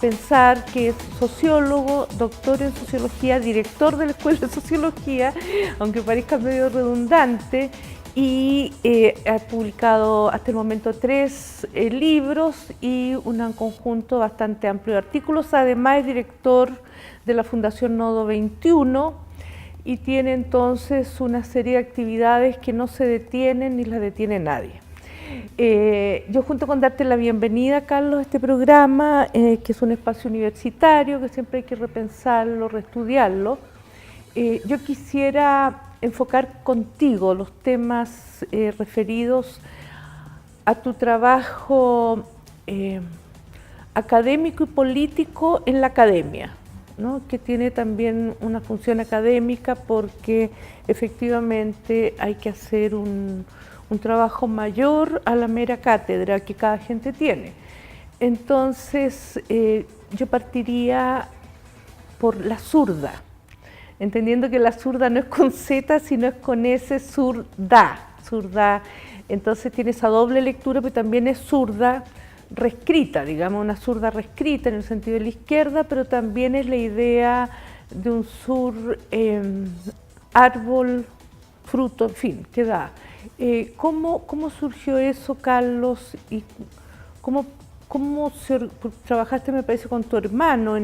pensar que es sociólogo, doctor en sociología, director de la Escuela de Sociología, aunque parezca medio redundante, y ha publicado hasta el momento 3 libros y un conjunto bastante amplio de artículos. Además es director de la Fundación Nodo 21 y tiene entonces una serie de actividades que no se detienen ni las detiene nadie. Yo junto con darte la bienvenida, Carlos, a este programa, que es un espacio universitario, que siempre hay que repensarlo, reestudiarlo. Yo quisiera enfocar contigo los temas referidos a tu trabajo académico y político en la academia, ¿no? Que tiene también una función académica porque efectivamente hay que hacer un trabajo mayor a la mera cátedra que cada gente tiene. Entonces, yo partiría por la zurda, entendiendo que la zurda no es con Z, sino es con S, zurda. Entonces tiene esa doble lectura, pero también es zurda reescrita, digamos, una zurda reescrita en el sentido de la izquierda, pero también es la idea de un árbol, fruto, en fin, que da. ¿Cómo surgió eso, Carlos? ¿Y cómo trabajaste, me parece, con tu hermano,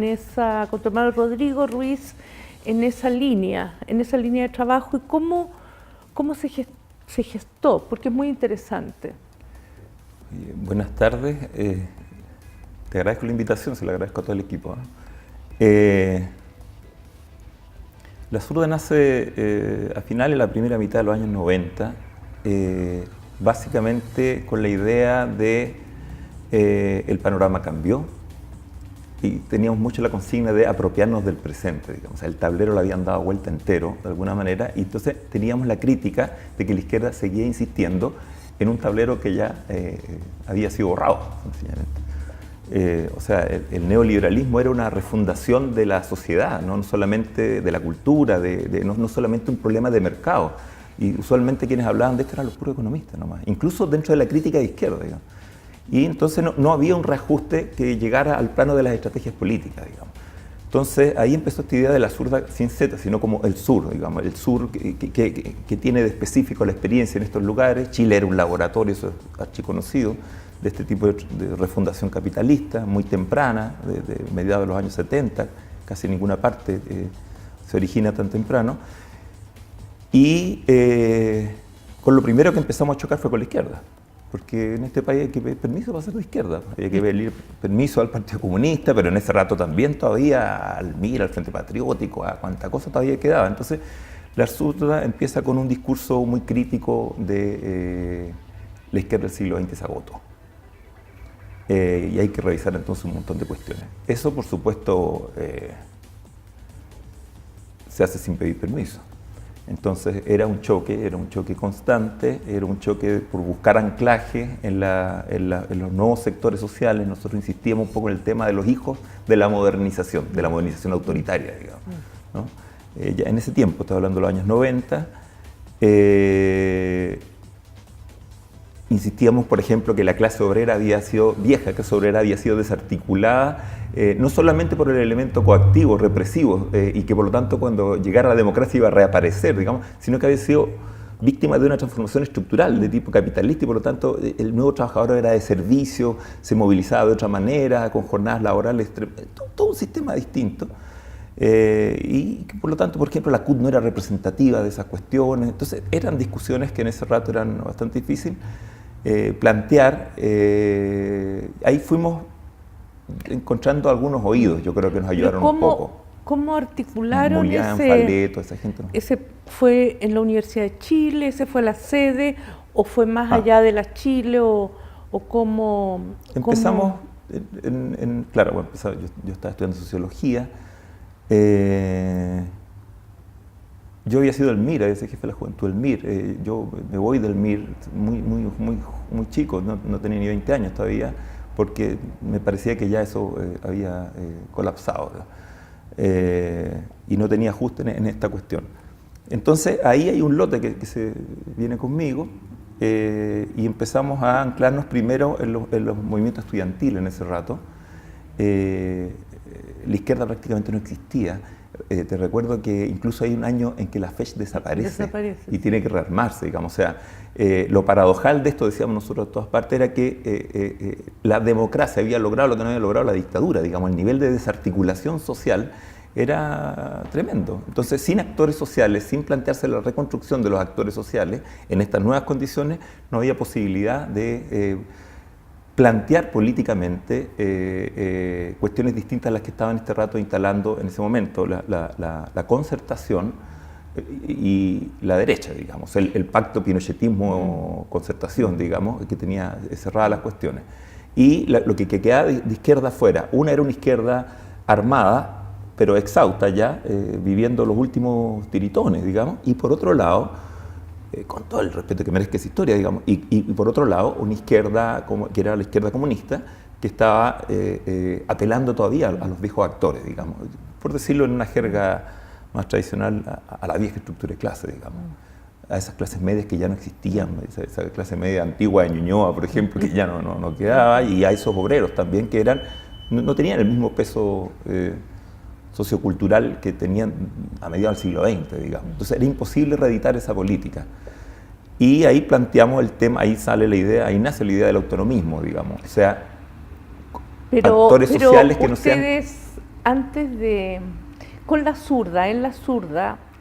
con tu hermano Rodrigo Ruiz, en esa línea de trabajo, y cómo se gestó? Porque es muy interesante. Buenas tardes, te agradezco la invitación, se la agradezco a todo el equipo. La zurda nace a finales de la primera mitad de los años 90, básicamente con la idea de el panorama cambió y teníamos mucho la consigna de apropiarnos del presente, digamos. El tablero lo habían dado vuelta entero, de alguna manera, y entonces teníamos la crítica de que la izquierda seguía insistiendo en un tablero que ya había sido borrado, sencillamente. O sea, el neoliberalismo era una refundación de la sociedad, no solamente de la cultura, no solamente un problema de mercado. Y usualmente quienes hablaban de esto eran los puros economistas nomás, incluso dentro de la crítica de izquierda, digamos. Y entonces no había un reajuste que llegara al plano de las estrategias políticas, digamos. Entonces ahí empezó esta idea de la zurda sin Z, sino como el sur, digamos, el sur que tiene de específico la experiencia en estos lugares. Chile era un laboratorio, eso es archiconocido, de este tipo de refundación capitalista, muy temprana, de mediados de los años 70, casi ninguna parte se origina tan temprano. Y con lo primero que empezamos a chocar fue con la izquierda. Porque en este país hay que pedir permiso para ser de izquierda. Hay que pedir permiso al Partido Comunista, pero en ese rato también todavía al MIR, al Frente Patriótico, a cuánta cosa todavía quedaba. Entonces, la zurda empieza con un discurso muy crítico de la izquierda del siglo XX se agotó. Y hay que revisar entonces un montón de cuestiones. Eso, por supuesto, se hace sin pedir permiso. Entonces era un choque constante, era un choque por buscar anclaje en los nuevos sectores sociales. Nosotros insistíamos un poco en el tema de los hijos de la modernización autoritaria, digamos, ¿no? Ya en ese tiempo, estoy hablando de los años 90, insistíamos, por ejemplo, que la clase obrera había sido vieja, que la obrera había sido desarticulada, no solamente por el elemento coactivo, represivo, y que por lo tanto cuando llegara la democracia iba a reaparecer, digamos, sino que había sido víctima de una transformación estructural de tipo capitalista y por lo tanto el nuevo trabajador era de servicio, se movilizaba de otra manera, con jornadas laborales, todo un sistema distinto. Y que por lo tanto, por ejemplo, la CUT no era representativa de esas cuestiones. Entonces eran discusiones que en ese rato eran bastante difíciles plantear. Ahí fuimos encontrando algunos oídos, yo creo que nos ayudaron un poco. ¿Cómo articularon Julián, Faleto, esa gente, ¿no? ¿Ese fue en la Universidad de Chile, ese fue la sede, o fue más allá de la Chile, o cómo? Empezamos, claro, bueno, yo estaba estudiando sociología. Yo había sido del MIR, había sido jefe de la juventud del MIR. Yo me voy del MIR muy chico, no tenía ni 20 años todavía, porque me parecía que ya eso había colapsado, y no tenía ajuste en esta cuestión. Entonces ahí hay un lote que se viene conmigo, y empezamos a anclarnos primero en los movimientos estudiantiles en ese rato, la izquierda prácticamente no existía. Te recuerdo que incluso hay un año en que la FECH desaparece y tiene que rearmarse, digamos. O sea, lo paradojal de esto, decíamos nosotros de todas partes, era que la democracia había logrado lo que no había logrado la dictadura, digamos. El nivel de desarticulación social era tremendo. Entonces, sin actores sociales, sin plantearse la reconstrucción de los actores sociales, en estas nuevas condiciones, no había posibilidad de plantear políticamente cuestiones distintas a las que estaban este rato instalando en ese momento la concertación y la derecha, digamos, el pacto pinochetismo-concertación, digamos, que tenía cerradas las cuestiones. Y lo que quedaba de izquierda afuera, una era una izquierda armada, pero exhausta ya, viviendo los últimos tiritones, digamos, y por otro lado, con todo el respeto que merezca esa historia, digamos, y por otro lado, una izquierda, que era la izquierda comunista, que estaba apelando todavía a los viejos actores, digamos, por decirlo en una jerga más tradicional, a la vieja estructura de clase, digamos, a esas clases medias que ya no existían, esa clase media antigua de Ñuñoa, por ejemplo, que ya no quedaba, y a esos obreros también que no tenían el mismo peso sociocultural que tenían a mediados del siglo XX, digamos. Entonces era imposible reeditar esa política. Y ahí planteamos el tema, ahí sale la idea, ahí nace la idea del autonomismo, digamos. O sea, actores sociales que no sean... ustedes, antes de... Con la zurda,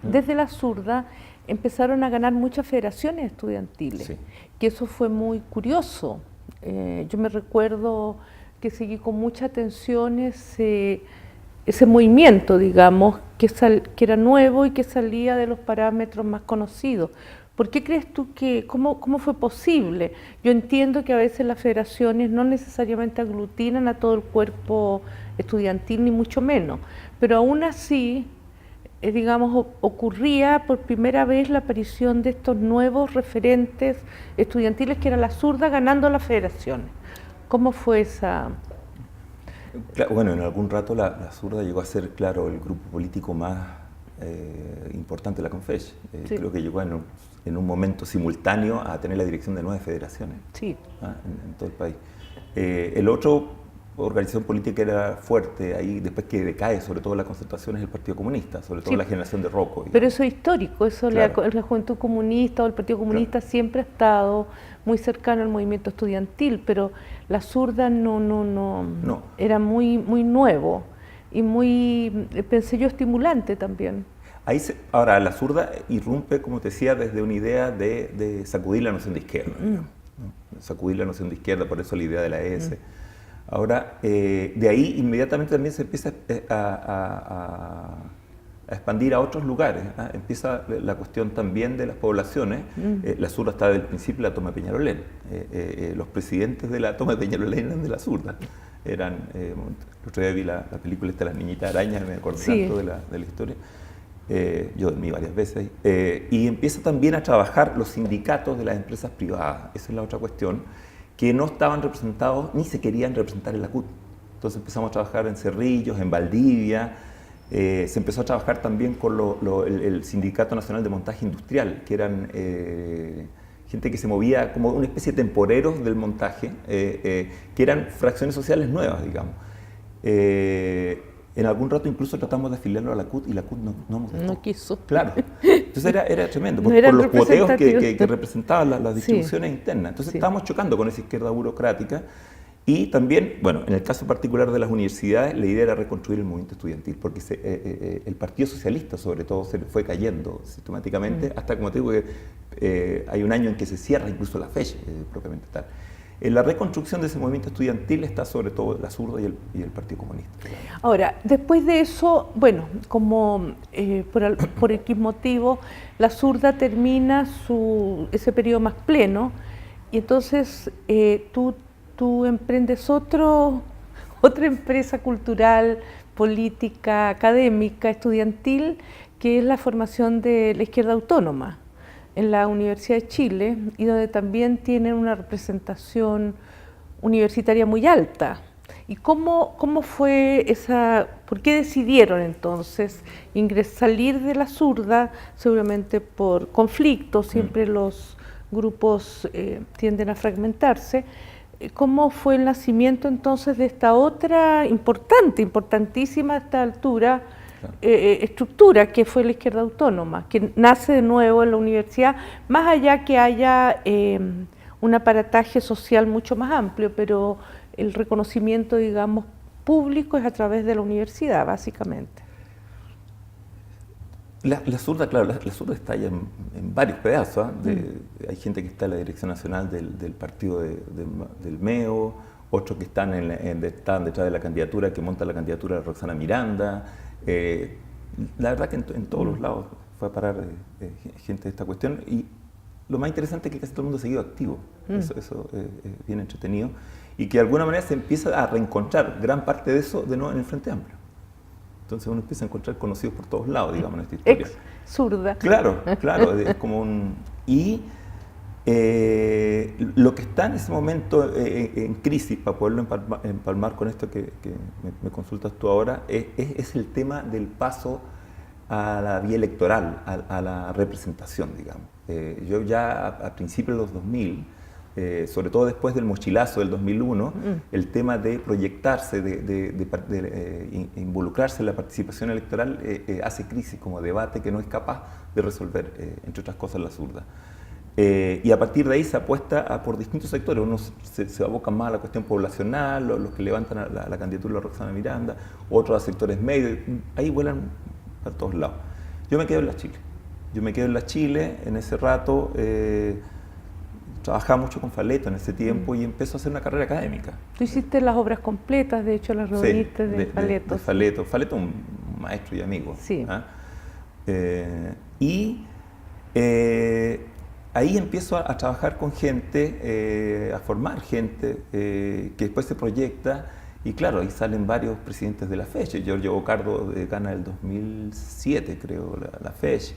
desde la zurda, empezaron a ganar muchas federaciones estudiantiles, sí, que eso fue muy curioso. Yo me recuerdo que seguí con mucha atención ese movimiento, digamos, que era nuevo y que salía de los parámetros más conocidos. ¿Por qué crees tú cómo fue posible? Yo entiendo que a veces las federaciones no necesariamente aglutinan a todo el cuerpo estudiantil, ni mucho menos, pero aún así, digamos, ocurría por primera vez la aparición de estos nuevos referentes estudiantiles que era la zurda ganando las federaciones. ¿Cómo fue esa...? Claro, bueno, en algún rato la zurda llegó a ser, claro, el grupo político más importante de la Confech. Sí. Creo que llegó en un momento simultáneo a tener la dirección de 9 federaciones, sí, en todo el país. El otro organización política que era fuerte ahí, después que decae, sobre todo la concertación, es el Partido Comunista, sobre todo, sí, la generación de Rocco. Digamos. Pero eso es histórico, eso claro. La Juventud Comunista o el Partido Comunista, claro, siempre ha estado muy cercano al movimiento estudiantil, pero la zurda no. Era muy nuevo y muy, pensé yo, estimulante también. Ahora, la zurda irrumpe, como te decía, desde una idea de sacudir la noción de izquierda, digamos, ¿no? Sacudir la noción de izquierda, por eso la idea de la ES. Ahora, de ahí inmediatamente también se empieza a expandir a otros lugares, ¿eh? Empieza la cuestión también de las poblaciones. La zurda está desde el principio de la toma de Peñalolén. Los presidentes de la toma de Peñalolén eran de la zurda. El otro día vi la película esta, Las Niñitas Arañas, me acuerdo tanto de la historia. Yo dormí varias veces. Y empieza también a trabajar los sindicatos de las empresas privadas. Esa es la otra cuestión, que no estaban representados ni se querían representar en la CUT. Entonces empezamos a trabajar en Cerrillos, en Valdivia, se empezó a trabajar también con el Sindicato Nacional de Montaje Industrial, que eran gente que se movía como una especie de temporeros del montaje, que eran fracciones sociales nuevas, digamos. En algún rato incluso tratamos de afiliarlo a la CUT y la CUT no quiso. Claro. Entonces era tremendo, por los cuoteos que representaban las distribuciones internas. Entonces estábamos chocando con esa izquierda burocrática y también, bueno, en el caso particular de las universidades, la idea era reconstruir el movimiento estudiantil, porque el Partido Socialista, sobre todo, se fue cayendo sistemáticamente, hasta, como te digo, que hay un año en que se cierra incluso la FECH, propiamente tal. En la reconstrucción de ese movimiento estudiantil está sobre todo la zurda y el Partido Comunista. Ahora, después de eso, bueno, como por X motivo, la zurda termina ese periodo más pleno y entonces tú emprendes otra empresa cultural, política, académica, estudiantil, que es la formación de la izquierda autónoma en la Universidad de Chile, y donde también tienen una representación universitaria muy alta. ¿Y cómo fue por qué decidieron entonces salir de la zurda? Seguramente por conflicto, siempre los grupos tienden a fragmentarse, ¿Cómo fue el nacimiento entonces de esta otra importantísima a esta altura, estructura que fue la Izquierda Autónoma, que nace de nuevo en la universidad, más allá que haya un aparataje social mucho más amplio, pero el reconocimiento, digamos, público es a través de la universidad, básicamente? La zurda, claro, la zurda está ahí en varios pedazos. Hay gente que está en la dirección nacional del partido del MEO, otros que están detrás de la candidatura, que monta la candidatura de Roxana Miranda. La verdad que en todos los lados fue a parar gente de esta cuestión. Y lo más interesante es que casi todo el mundo ha seguido activo. Eso es bien entretenido. Y que de alguna manera se empieza a reencontrar gran parte de eso de nuevo en el Frente Amplio. Entonces uno empieza a encontrar conocidos por todos lados, digamos, en esta historia. Ex zurda. Claro, es como un... Y lo que está en ese momento en crisis, para poderlo empalmar con esto que me consultas tú ahora, es el tema del paso a la vía electoral, a la representación, digamos. Yo ya a principios de los 2000, sobre todo después del mochilazo del 2001, el tema de proyectarse, de involucrarse en la participación electoral hace crisis como debate que no es capaz de resolver, entre otras cosas, la zurda. Y a partir de ahí se apuesta por distintos sectores. Unos se abocan más a la cuestión poblacional, los que levantan a la candidatura de Roxana Miranda, otros a sectores medios, ahí vuelan a todos lados. Yo me quedo en la Chile. En ese rato trabajaba mucho con Faleto en ese tiempo y empezó a hacer una carrera académica. Tú hiciste las obras completas, de hecho las reuniste de Faleto. De Faleto. Faleto es un maestro y amigo. Sí. Ahí empiezo a trabajar con gente, a formar gente que después se proyecta. Y claro, ahí salen varios presidentes de la FECH. Giorgio Bocardo gana el 2007, creo, la FECH.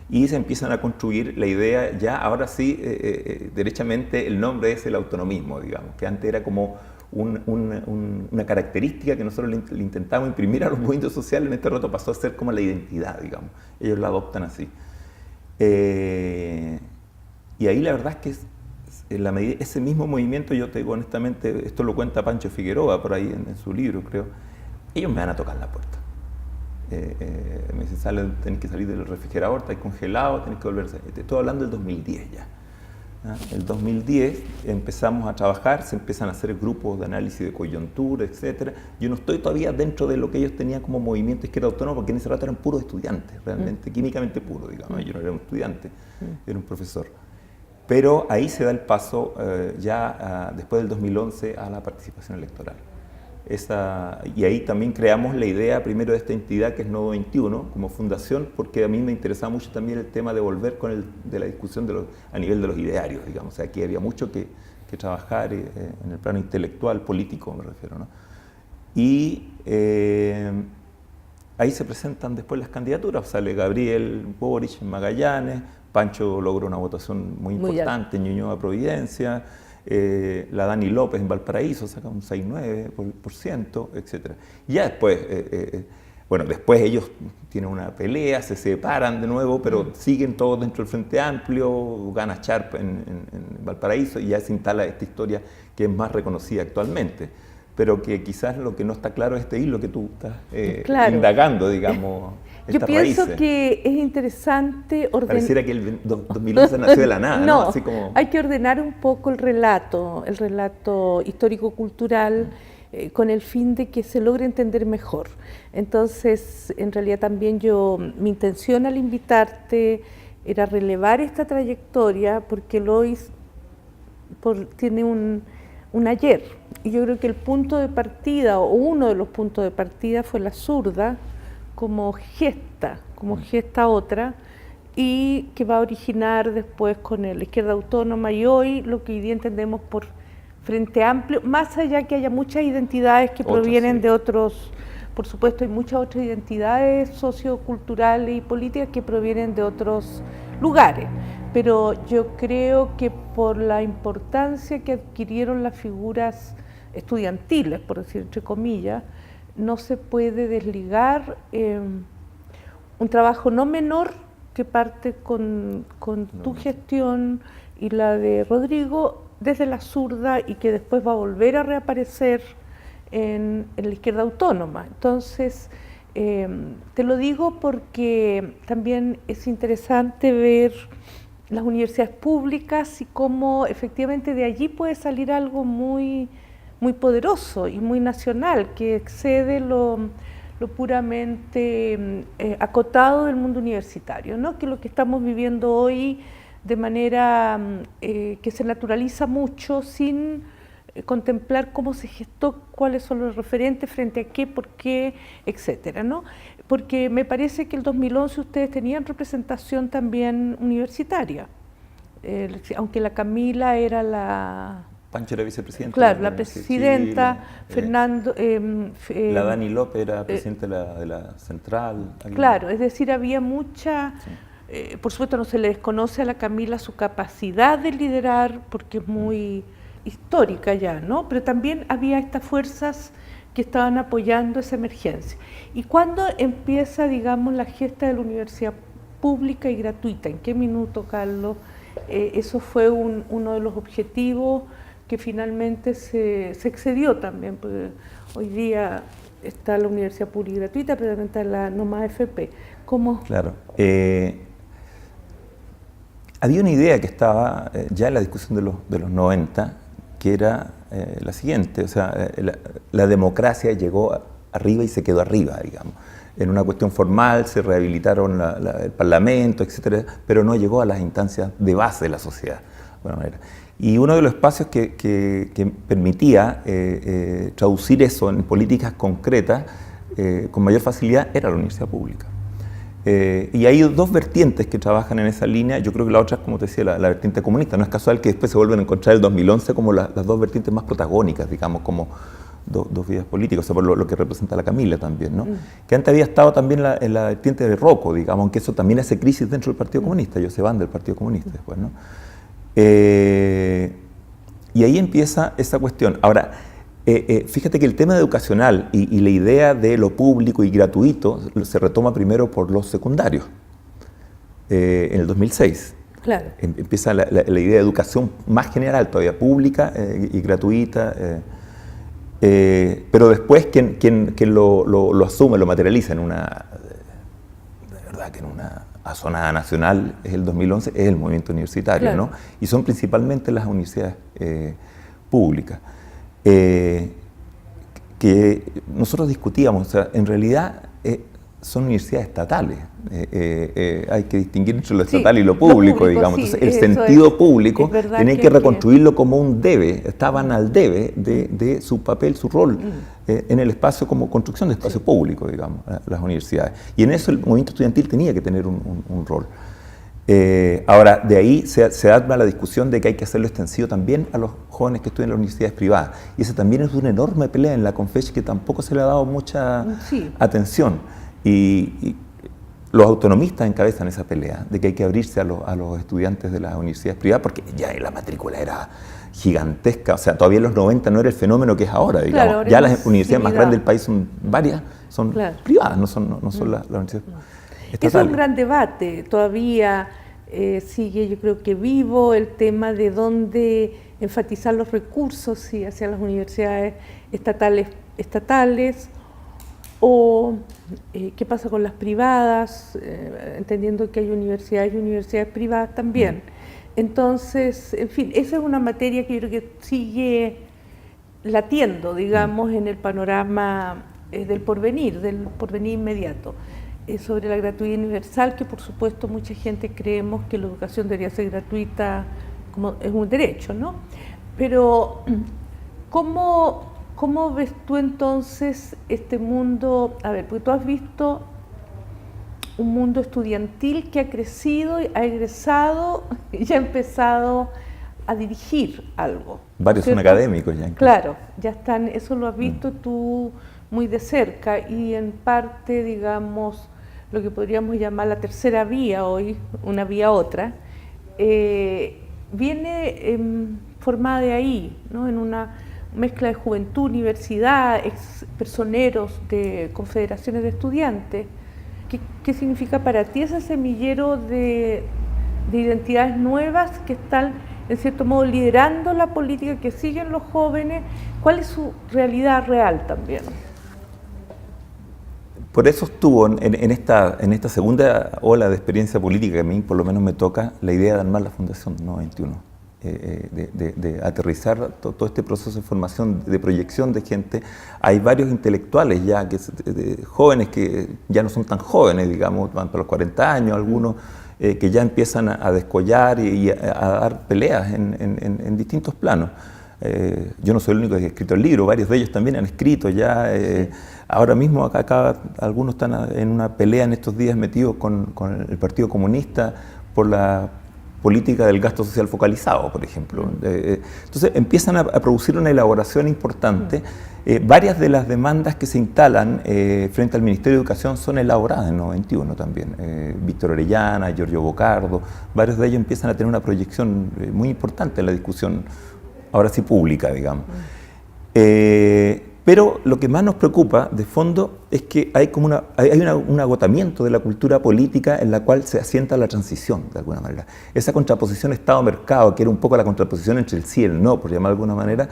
Y se empiezan a construir la idea, ya ahora sí, derechamente el nombre es el autonomismo, digamos, que antes era como una característica que nosotros le intentamos imprimir a los movimientos sociales, en este rato pasó a ser como la identidad, digamos. Ellos la adoptan así. Y ahí la verdad es que ese mismo movimiento, yo te digo honestamente, esto lo cuenta Pancho Figueroa por ahí en su libro, creo, ellos me van a tocar la puerta. Me dicen, tenés que salir del refrigerador, estáis congelado, tenés que volverse. Estoy hablando del 2010 ya. El 2010 empezamos a trabajar, se empiezan a hacer grupos de análisis de coyuntura, etc. Yo no estoy todavía dentro de lo que ellos tenían como movimiento izquierda autónoma, porque en ese rato eran puros estudiantes, realmente, químicamente puros, digamos. Yo no era un estudiante, era un profesor. Pero ahí se da el paso después del 2011 a la participación electoral. Y ahí también creamos la idea primero de esta entidad que es Nodo 21 como fundación, porque a mí me interesaba mucho también el tema de volver de la discusión a nivel de los idearios, digamos. O sea, aquí había mucho que trabajar en el plano intelectual, político me refiero, ¿no? Y ahí se presentan después las candidaturas, sale Gabriel Boric en Magallanes, Pancho logró una votación muy importante en Ñuñoa, Providencia, la Dani López en Valparaíso saca un 6,9%, etc. Y ya después, después ellos tienen una pelea, se separan de nuevo, pero siguen todos dentro del Frente Amplio, gana Sharp en Valparaíso y ya se instala esta historia que es más reconocida actualmente. Pero que quizás lo que no está claro es este hilo que tú estás indagando, digamos. Yo pienso que es interesante ordenar... Pareciera que el 2011 nació de la nada, ¿no? Así como... hay que ordenar un poco el relato histórico-cultural con el fin de que se logre entender mejor. Entonces, en realidad también mi intención al invitarte era relevar esta trayectoria porque Lois tiene un ayer. Y yo creo que el punto de partida, o uno de los puntos de partida, fue la zurda como gesta otra, y que va a originar después con la izquierda autónoma y hoy lo que hoy día entendemos por Frente Amplio, más allá que haya muchas identidades que provienen de otros, por supuesto hay muchas otras identidades socioculturales y políticas que provienen de otros lugares, pero yo creo que por la importancia que adquirieron las figuras estudiantiles, por decir entre comillas, no se puede desligar un trabajo no menor que parte con tu gestión y la de Rodrigo desde la zurda y que después va a volver a reaparecer en la izquierda autónoma. Entonces, te lo digo porque también es interesante ver las universidades públicas y cómo efectivamente de allí puede salir algo muy, muy poderoso y muy nacional, que excede lo puramente acotado del mundo universitario, ¿no? Que lo que estamos viviendo hoy de manera que se naturaliza mucho sin contemplar cómo se gestó, cuáles son los referentes, frente a qué, por qué, etcétera, ¿no? Porque me parece que el 2011 ustedes tenían representación también universitaria, aunque la Camila era la... Pancho era vicepresidenta. Claro, la presidenta, Chile, Fernando... la Dani López era presidenta de la central. Claro, es decir, había mucha... Sí. Por supuesto no se le desconoce a la Camila su capacidad de liderar, porque es muy histórica ya, ¿no? Pero también había estas fuerzas que estaban apoyando esa emergencia. ¿Y cuándo empieza, digamos, la gesta de la universidad pública y gratuita? ¿En qué minuto, Carlos? Eso fue uno de los objetivos que finalmente se excedió también, porque hoy día está la universidad pública y gratuita, pero también está la NOMA FP. ¿Cómo? Claro. Había una idea que estaba ya en la discusión de los 90, que era la siguiente, o sea, la democracia llegó arriba y se quedó arriba, digamos. En una cuestión formal se rehabilitaron el Parlamento, etcétera, pero no llegó a las instancias de base de la sociedad, de alguna manera. Y uno de los espacios que permitía traducir eso en políticas concretas con mayor facilidad era la universidad pública. Y hay dos vertientes que trabajan en esa línea. Yo creo que la otra es, como te decía, la vertiente comunista. No es casual que después se vuelven a encontrar el 2011 como las dos vertientes más protagónicas, digamos, como dos vidas políticas, o sea, por lo que representa la Camila también, ¿no? Que antes había estado también en la vertiente de Rocco, digamos, aunque eso también hace crisis dentro del Partido Comunista. Ellos se van del Partido Comunista después, ¿no? Y ahí empieza esa cuestión. Ahora, fíjate que el tema educacional y la idea de lo público y gratuito se retoma primero por los secundarios, en el 2006. Claro. Empieza la idea de educación más general, todavía pública y gratuita, pero después quien lo asume, lo materializa de verdad que en una azonada nacional es el 2011, es el movimiento universitario, claro, ¿no? Y son principalmente las universidades públicas. Que nosotros discutíamos, o sea, en realidad son universidades estatales, hay que distinguir entre lo estatal y lo público, digamos. Sí, entonces el sentido público tenían que reconstruirlo como un debe, estaban al debe de su papel, su rol en el espacio como construcción de espacio público, digamos, las universidades. Y en eso el movimiento estudiantil tenía que tener un rol. Ahora, de ahí se arma la discusión de que hay que hacerlo extensivo también a los jóvenes que estudian en las universidades privadas. Y esa también es una enorme pelea en la Confesh que tampoco se le ha dado mucha atención. Y los autonomistas encabezan esa pelea de que hay que abrirse a los estudiantes de las universidades privadas, porque ya la matrícula era gigantesca. O sea, todavía en los 90 no era el fenómeno que es ahora, digamos. Claro, ya las universidades más grandes del país son varias, son privadas, no son las universidades estatales. Es un gran debate, todavía sigue, yo creo que vivo, el tema de dónde enfatizar los recursos, si hacia las universidades estatales o qué pasa con las privadas, entendiendo que hay universidades y universidades privadas también. Entonces, en fin, esa es una materia que yo creo que sigue latiendo, digamos, en el panorama del porvenir inmediato. Sobre la gratuidad universal, que por supuesto mucha gente creemos que la educación debería ser gratuita, como es un derecho, ¿no? Pero, ¿cómo ves tú entonces este mundo? A ver, porque tú has visto un mundo estudiantil que ha crecido, ha egresado y ha empezado a dirigir algo. Varios son académicos ya. Incluso. Claro, ya están, eso lo has visto tú muy de cerca y en parte, digamos, lo que podríamos llamar la tercera vía hoy, una vía otra, viene formada de ahí, ¿no? En una mezcla de juventud, universidad, personeros de confederaciones de estudiantes. ¿Qué significa para ti ese semillero de identidades nuevas que están en cierto modo, liderando la política que siguen los jóvenes? ¿Cuál es su realidad real también? Por eso estuvo en esta segunda ola de experiencia política, que a mí por lo menos me toca, la idea de armar la Fundación 91, de aterrizar todo este proceso de formación, de proyección de gente. Hay varios intelectuales ya, jóvenes que ya no son tan jóvenes, digamos, van para los 40 años, algunos que ya empiezan a descollar y a dar peleas en distintos planos. Yo no soy el único que ha escrito el libro, varios de ellos también han escrito ya. Ahora mismo acá algunos están en una pelea en estos días metidos con el Partido Comunista por la política del gasto social focalizado, por ejemplo. Entonces empiezan a producir una elaboración importante. Varias de las demandas que se instalan frente al Ministerio de Educación son elaboradas en 91 también. Víctor Orellana, Giorgio Bocardo, varios de ellos empiezan a tener una proyección muy importante en la discusión, ahora sí pública, digamos. Pero lo que más nos preocupa, de fondo, es que hay como un agotamiento de la cultura política en la cual se asienta la transición, de alguna manera. Esa contraposición Estado-mercado, que era un poco la contraposición entre el sí y el no, por llamarlo de alguna manera,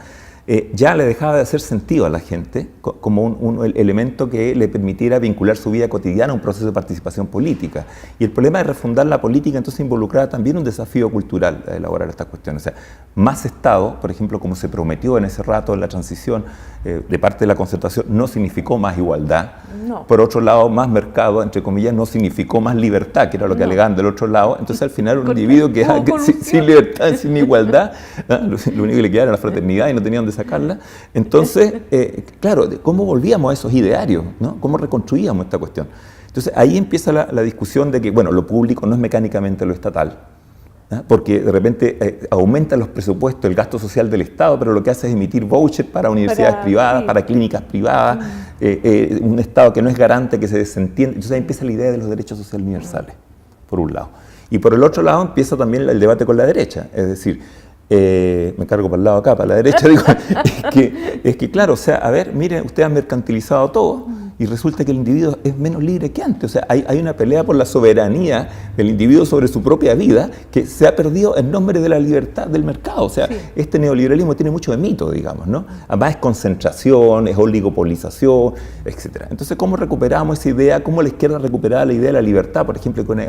ya le dejaba de hacer sentido a la gente como un elemento que le permitiera vincular su vida cotidiana a un proceso de participación política. Y el problema de refundar la política entonces involucraba también un desafío cultural a elaborar estas cuestiones. O sea, más Estado, por ejemplo, como se prometió en ese rato en la transición de parte de la concertación, no significó más igualdad. No. Por otro lado, más mercado, entre comillas, no significó más libertad, que era lo que alegaban del otro lado. Entonces al final un individuo que sin libertad, sin igualdad, lo único que le quedaba era la fraternidad y no tenía dónde sacarla. Entonces, claro, ¿cómo volvíamos a esos idearios? ¿No? ¿Cómo reconstruíamos esta cuestión? Entonces ahí empieza la discusión de que, bueno, lo público no es mecánicamente lo estatal, ¿no? Porque de repente aumenta los presupuestos, el gasto social del Estado, pero lo que hace es emitir vouchers para universidades privadas, para clínicas privadas, un Estado que no es garante, que se desentiende. Entonces ahí empieza la idea de los derechos sociales universales, por un lado. Y por el otro lado empieza también el debate con la derecha, es decir, me cargo para el lado acá, para la derecha, digo, es que claro, o sea, a ver, miren, ustedes han mercantilizado todo y resulta que el individuo es menos libre que antes. O sea, hay una pelea por la soberanía del individuo sobre su propia vida que se ha perdido en nombre de la libertad del mercado. O sea, este neoliberalismo tiene mucho de mito, digamos, ¿no? Además es concentración, es oligopolización, etc. Entonces, ¿cómo recuperamos esa idea? ¿Cómo la izquierda recuperaba la idea de la libertad? Por ejemplo, con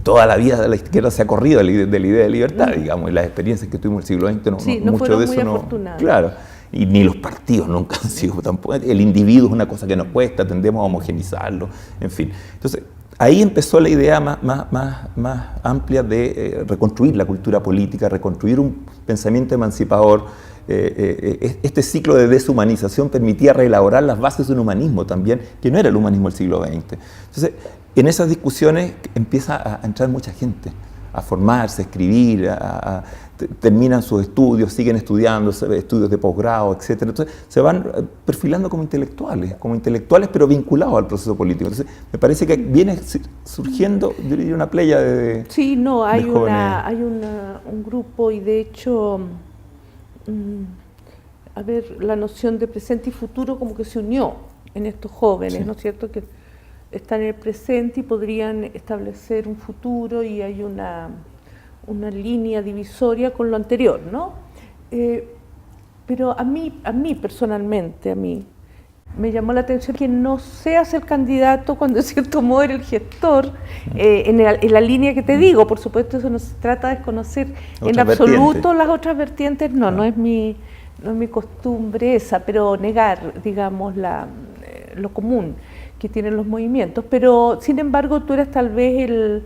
toda la vida de la izquierda se ha corrido de la idea de libertad, digamos, y las experiencias que tuvimos en el siglo XX, no mucho de eso no. Claro. Y ni los partidos nunca han sido tampoco. El individuo es una cosa que nos cuesta, tendemos a homogenizarlo, en fin. Entonces, ahí empezó la idea más amplia de reconstruir la cultura política, reconstruir un pensamiento emancipador. Este ciclo de deshumanización permitía reelaborar las bases de un humanismo también, que no era el humanismo del siglo XX. Entonces, en esas discusiones empieza a entrar mucha gente, a formarse, a escribir, terminan sus estudios, siguen estudiando, estudios de posgrado, etc. Entonces se van perfilando como intelectuales, pero vinculados al proceso político. Entonces me parece que viene surgiendo, yo diría, una playa de sí, no, hay un grupo y de hecho, a ver, la noción de presente y futuro como que se unió en estos jóvenes, ¿no es cierto?, que están en el presente y podrían establecer un futuro y hay una línea divisoria con lo anterior, ¿no? Pero a mí personalmente, me llamó la atención que no seas el candidato cuando en cierto modo eres el gestor en la línea que te digo. Por supuesto, eso no se trata de desconocer en absoluto las otras vertientes, no es mi costumbre esa, pero negar, digamos, lo común que tienen los movimientos, pero sin embargo tú eres tal vez el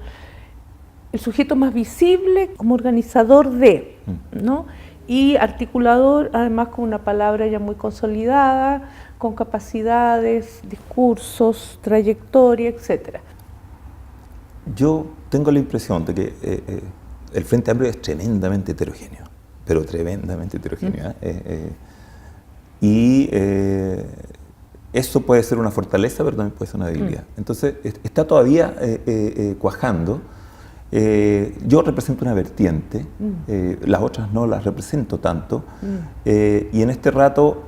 sujeto más visible como organizador de, ¿no? Y articulador, además con una palabra ya muy consolidada, con capacidades, discursos, trayectoria, etc. Yo tengo la impresión de que el Frente Amplio es tremendamente heterogéneo, pero tremendamente heterogéneo. Eso puede ser una fortaleza, pero también puede ser una debilidad. Entonces, está todavía cuajando. Yo represento una vertiente, las otras no las represento tanto, y en este rato,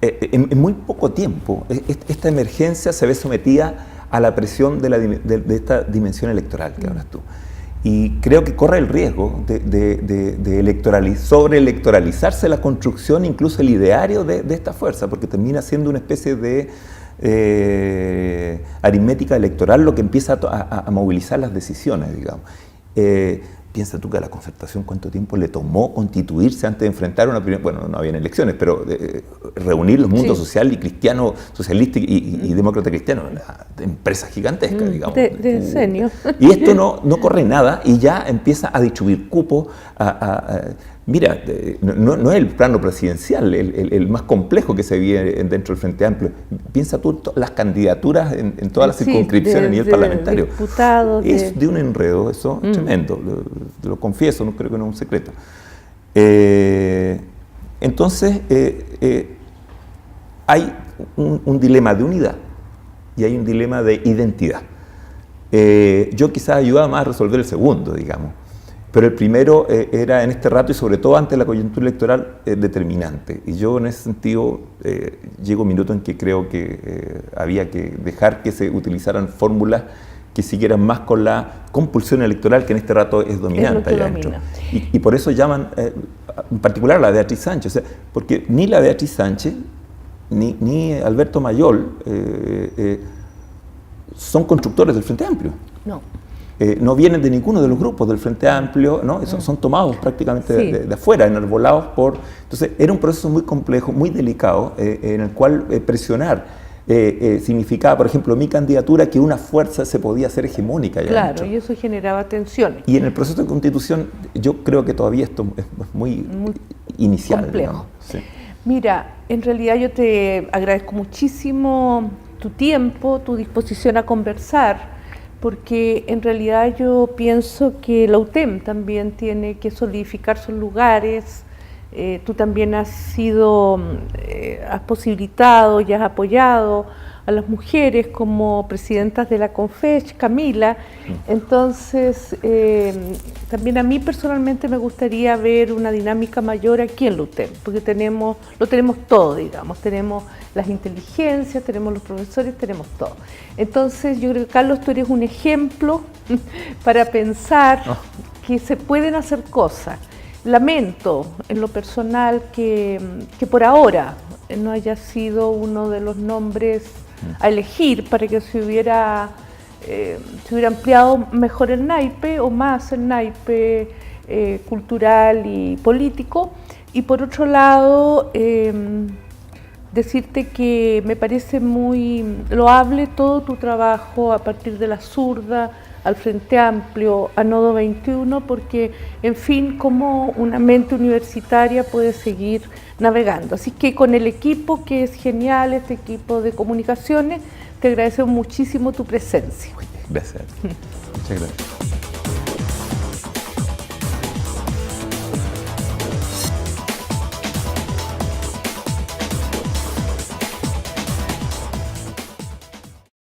en muy poco tiempo, esta emergencia se ve sometida a la presión de esta dimensión electoral que hablas tú. Y creo que corre el riesgo de sobre electoralizarse la construcción, incluso el ideario de esta fuerza, porque termina siendo una especie de aritmética electoral lo que empieza a movilizar las decisiones, digamos. Piensa tú que a la Concertación cuánto tiempo le tomó constituirse antes de enfrentar una opinión, bueno, no habían elecciones, pero reunir los mundos social y cristiano, socialista y demócrata cristiano, empresas gigantescas, digamos. De decenio. Y esto no corre nada y ya empieza a distribuir cupos, mira, no es el plano presidencial el más complejo que se vive dentro del Frente Amplio. Piensa tú las candidaturas en todas las circunscripciones a nivel parlamentario. Diputados, es de un enredo, eso tremendo, lo confieso, no creo que no es un secreto. Entonces, hay un dilema de unidad y hay un dilema de identidad. Yo quizás ayudaba más a resolver el segundo, digamos. Pero el primero era en este rato y sobre todo ante la coyuntura electoral determinante. Y yo en ese sentido llego un minuto en que creo que había que dejar que se utilizaran fórmulas que siguieran más con la compulsión electoral que en este rato es dominante allá adentro. Y por eso llaman en particular a la Beatriz Sánchez, o sea, porque ni la Beatriz Sánchez ni Alberto Mayol son constructores del Frente Amplio. No. No vienen de ninguno de los grupos del Frente Amplio, ¿no? Son tomados prácticamente de afuera, enarbolados por... Entonces, era un proceso muy complejo, muy delicado, en el cual presionar significaba, por ejemplo, mi candidatura, que una fuerza se podía hacer hegemónica. Claro, y eso generaba tensiones. Y en el proceso de constitución, yo creo que todavía esto es muy inicial. Complejo. Sí. Mira, en realidad yo te agradezco muchísimo tu tiempo, tu disposición a conversar, porque en realidad yo pienso que la UTEM también tiene que solidificar sus lugares. Tú también has posibilitado y has apoyado a las mujeres como presidentas de la CONFECH, Camila. Entonces, también a mí personalmente me gustaría ver una dinámica mayor aquí en la UTEM, porque lo tenemos todo, digamos, tenemos las inteligencias, tenemos los profesores, tenemos todo. Entonces, yo creo que, Carlos, tú eres un ejemplo para pensar que se pueden hacer cosas. Lamento en lo personal que por ahora no haya sido uno de los nombres a elegir para que se hubiera ampliado mejor el naipe o más el naipe cultural y político. Y por otro lado, decirte que me parece muy loable todo tu trabajo a partir de la zurda, al Frente Amplio, a Nodo 21, porque, en fin, cómo una mente universitaria puede seguir navegando. Así que con el equipo, que es genial, este equipo de comunicaciones, te agradecemos muchísimo tu presencia. Gracias. Muchas gracias.